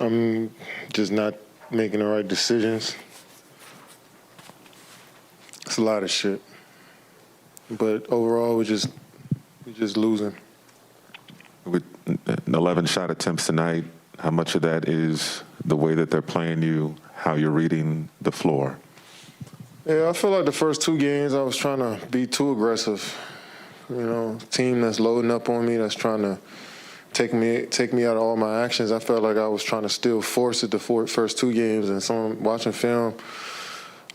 I'm just not making the right decisions. It's a lot of shit. But overall, we're just losing. With 11 shot attempts tonight, how much of that is the way that they're playing you, how you're reading the floor? Yeah, I feel like the first 2 games I was trying to be too aggressive. You know, team that's loading up on me, that's trying to take me out of all my actions. I felt like I was trying to still force it the first 2 games. And watching film,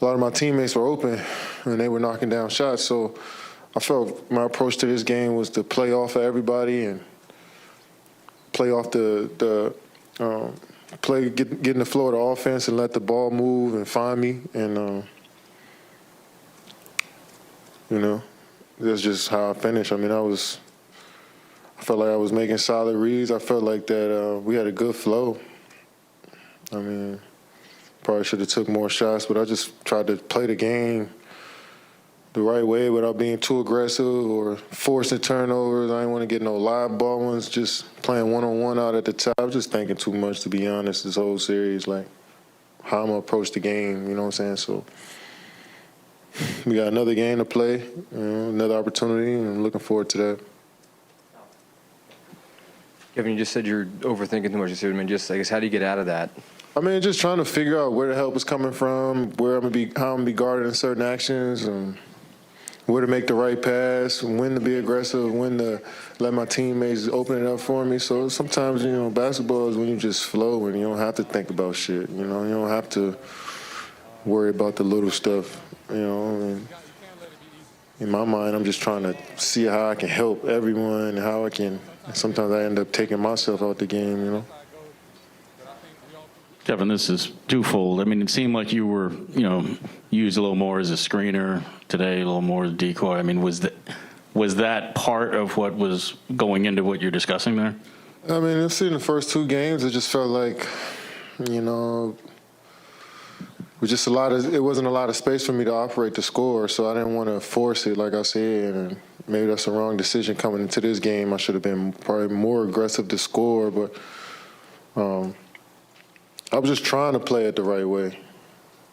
a lot of my teammates were open and they were knocking down shots. So I felt my approach to this game was to play off of everybody and play off getting the flow of the offense and let the ball move and find me. And, you know, that's just how I finished. I mean, I felt like I was making solid reads. I felt like that we had a good flow. I mean, probably should have took more shots, but I just tried to play the game the right way without being too aggressive or forcing turnovers. I didn't want to get no live ball ones, just playing one-on-one out at the top. I was just thinking too much, to be honest, this whole series, like how I'm going to approach the game, you know what I'm saying? So we got another game to play, you know, another opportunity, and I'm looking forward to that. Kevin, you just said you're overthinking too much. I mean, just, I guess, how do you get out of that? I mean, just trying to figure out where the help is coming from, how I'm gonna be guarded in certain actions, and where to make the right pass, when to be aggressive, when to let my teammates open it up for me. So sometimes, you know, basketball is when you just flow and you don't have to think about shit. You know, you don't have to worry about the little stuff. You know, and in my mind, I'm just trying to see how I can help everyone and how I can. Sometimes I end up taking myself out the game, you know. Kevin, this is twofold. I mean, it seemed like you were, you know, used a little more as a screener today, a little more as a decoy. I mean, was that part of what was going into what you're discussing there? I mean, I've seen the first 2 games. It just felt like, you know, it wasn't a lot of space for me to operate the score, so I didn't want to force it, like I said, and maybe that's the wrong decision coming into this game. I should have been probably more aggressive to score, but I was just trying to play it the right way,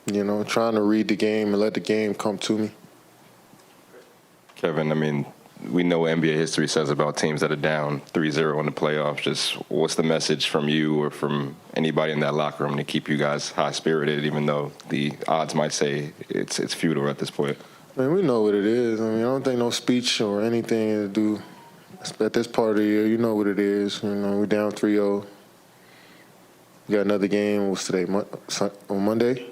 you know, trying to read the game and let the game come to me. Kevin, I mean, we know what NBA history says about teams that are down 3-0 in the playoffs. Just what's the message from you or from anybody in that locker room to keep you guys high-spirited, even though the odds might say it's futile at this point? I mean, we know what it is. I mean, I don't think no speech or anything to do at this part of the year. You know what it is. You know, we're down 3-0. We got another game. What's today? On Monday?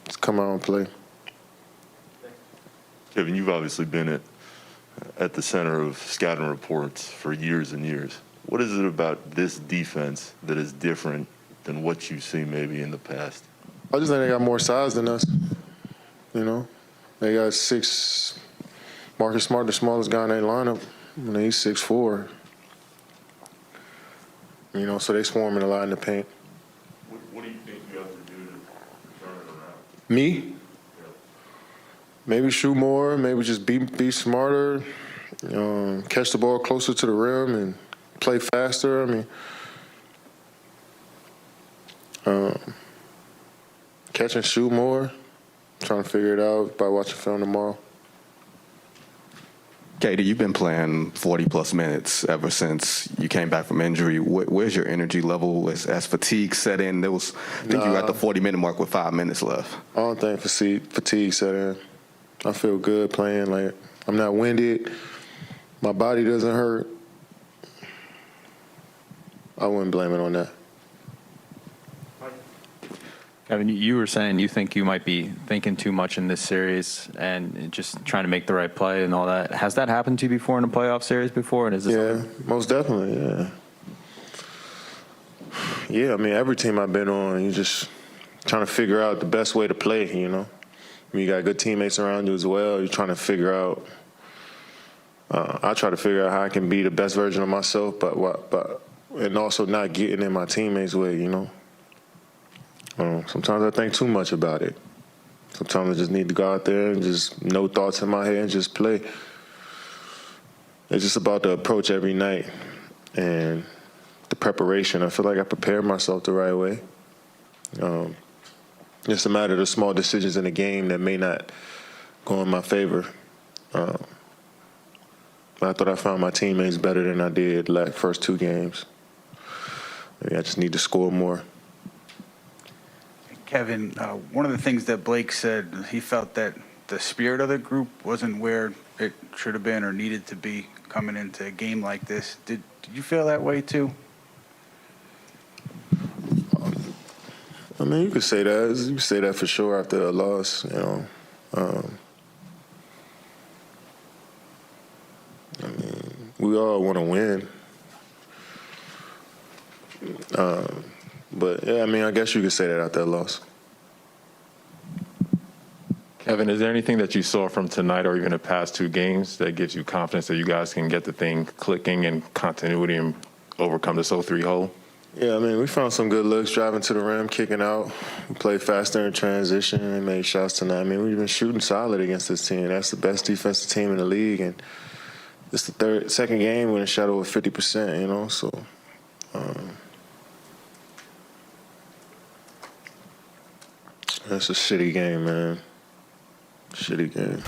Let's come out and play. Kevin, you've obviously been at the center of scouting reports for years and years. What is it about this defense that is different than what you've seen maybe in the past? I just think they got more size than us. You know, they got 6. Marcus Smart, the smallest guy in their lineup, and he's 6'4". You know, so they swarming a lot in the paint. What do you think you have to do to turn it around? Me? Maybe shoot more, maybe just be smarter, catch the ball closer to the rim and play faster. I mean, catch and shoot more. Trying to figure it out by watching film tomorrow. Katie, you've been playing 40-plus minutes ever since you came back from injury. Where's your energy level as fatigue set in? I think you were at the 40-minute mark with 5 minutes left. I don't think fatigue set in. I feel good playing. Like, I'm not winded. My body doesn't hurt. I wouldn't blame it on that. Kevin, you were saying you think you might be thinking too much in this series and just trying to make the right play and all that. Has that happened to you before in a playoff series before? And is this most definitely, yeah. Yeah, I mean, every team I've been on, you're just trying to figure out the best way to play, you know. I mean, you got good teammates around you as well. You're trying to figure out I try to figure out how I can be the best version of myself, but and also not getting in my teammates' way, you know. Sometimes I think too much about it. Sometimes I just need to go out there and just no thoughts in my head and just play. It's just about the approach every night and the preparation. I feel like I prepared myself the right way. It's a matter of the small decisions in the game that may not go in my favor. But I thought I found my teammates better than I did the first 2 games. Maybe I just need to score more. Kevin, one of the things that Blake said, he felt that the spirit of the group wasn't where it should have been or needed to be coming into a game like this. Did you feel that way too? I mean, you could say that. You could say that for sure after a loss, you know. I mean, we all want to win. But, yeah, I mean, I guess you could say that after a loss. Kevin, is there anything that you saw from tonight or even the past 2 games that gives you confidence that you guys can get the thing clicking and continuity and overcome this 0-3 hole? Yeah, I mean, we found some good looks driving to the rim, kicking out. We played faster in transition and made shots tonight. I mean, we've been shooting solid against this team. That's the best defensive team in the league. And it's the second game when it shot over 50%, you know, so. That's a shitty game, man. Shitty game.